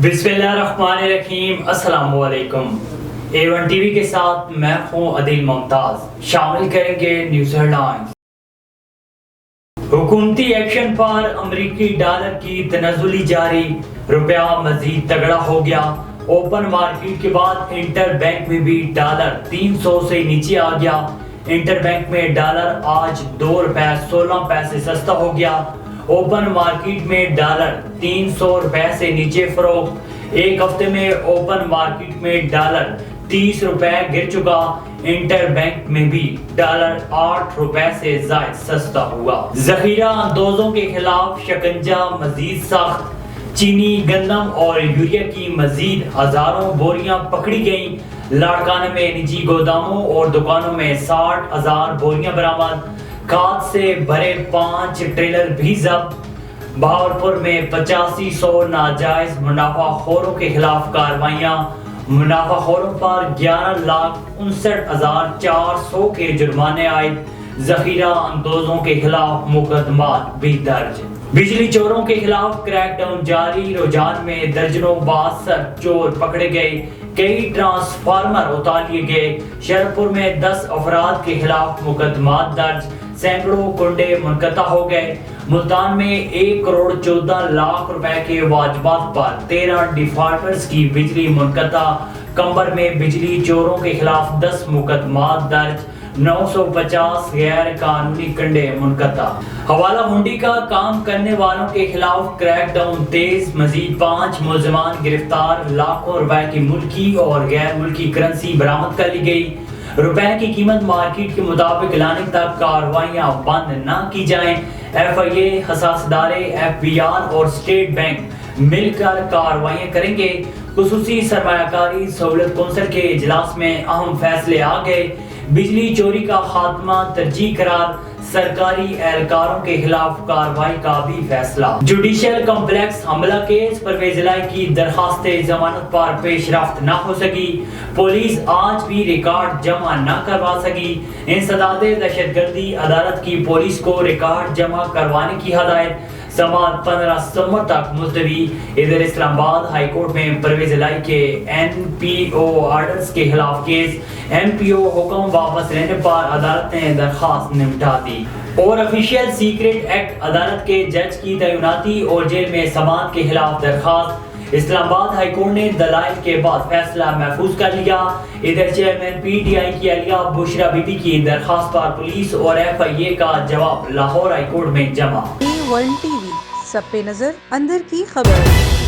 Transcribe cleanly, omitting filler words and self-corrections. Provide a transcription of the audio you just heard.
बिस्मिल्लाहिर्रहमानिर्रहीम। अस्सलाम वालेकुम। A1 टीवी के साथ मैं हूं अदिल मुमताज। शामिल करेंगे न्यूज़ हेडलाइंस। हुकूमती एक्शन पर अमरीकी डॉलर की तनज़ुली जारी, रुपया मजीद तगड़ा हो गया। ओपन मार्केट के बाद इंटर बैंक में भी डॉलर 300 से नीचे आ गया। इंटर बैंक में डॉलर आज ₹2.16 सस्ता हो गया। ओपन मार्केट में डॉलर 300 रुपए से नीचे फरोख्त। एक हफ्ते में ओपन मार्केट में डॉलर 30 रुपए गिर चुका। इंटर बैंक में भी डॉलर 8 रुपए से ज्यादा सस्ता हुआ। जखीरा अंदोजों के खिलाफ शिकंजा मजीद सख्त। चीनी, गंदम और यूरिया की मजीद हजारों बोरियां पकड़ी गईं। लाड़काना में निजी गोदामों और दुकानों में 60,000 बोरियां बरामद। खाद से भरे 5 ट्रेलर भी जब्त। बहावलपुर में 8500 नाजायज मुनाफाखोरों के खिलाफ कार्रवाइयां। मुनाफाखोरों पर 11,59,400 के जुर्माने आए। जखीरा अंदोजों के खिलाफ मुकदमात भी दर्ज। बिजली चोरों के खिलाफ क्रैकडाउन जारी। रुझान में दर्जनों 62 चोर पकड़े गए। कई ट्रांसफार्मर उतार लिए गए। शहरपुर में 10 अफराद के खिलाफ मुकदमात दर्ज। सैकड़ों कुंडे मुनक़ता हो गए। मुल्तान में 1,14,00,000 रुपए के वाजबात पर 13 डिफॉल्टर्स की बिजली मुनक़ता। कंबर में बिजली चोरों के खिलाफ 10 मुकदमात दर्ज। 950 गैर कानूनी कंडे मुनक़ता। हवाला हुंडी का काम करने वालों के खिलाफ क्रैकडाउन तेज। मजीद 5 मुलजमान गिरफ्तार। लाखों रुपए की मुल्की और गैर मुल्की करेंसी बरामद कर ली गई। रुपए की कीमत मार्केट के मुताबिक लाने तक कार्रवाइयां बंद न की जाएं। FIA, हसास इदारे, FBR और स्टेट बैंक मिलकर कार्रवाइयां करेंगे। खुसूसी सरमायाकारी सहूलत कौंसिल के इजलास में अहम फैसले आ गए। बिजली चोरी का खात्मा तरजीह करार। सरकारी एहलकारों के खिलाफ कार्रवाई का भी फैसला। जुडिशियल कॉम्प्लेक्स हमला केस परवेज इलाही की दरखास्त जमानत पर पेशरफ्त न हो सकी। पुलिस आज भी रिकॉर्ड जमा न करवा सकी। इंसदाद दहशतगर्दी अदालत की पुलिस को रिकॉर्ड जमा करवाने की हदायत। समाअत 15 सितंबर तक मुलतवी। इधर इस्लामाबाद हाई कोर्ट में परवेज इलाही के NPO ऑर्डर्स के खिलाफ केस। NPO हुक्म वापस लेने पर अदालत ने दरखास्त निपटा दी। और ऑफिशियल सीक्रेट एक्ट अदालत के जज की तैनाती और जेल में समाअत के खिलाफ दरखास्त। इस्लामाबाद हाई कोर्ट ने दलाइल के बाद फैसला महफूज कर लिया। इधर चेयरमैन PTI की अलिया बुशरा बीबी की दरखास्त पर पुलिस और FIA का जवाब लाहौर हाई कोर्ट में जमा। A1 टीवी, सब पे नजर, अंदर की खबर।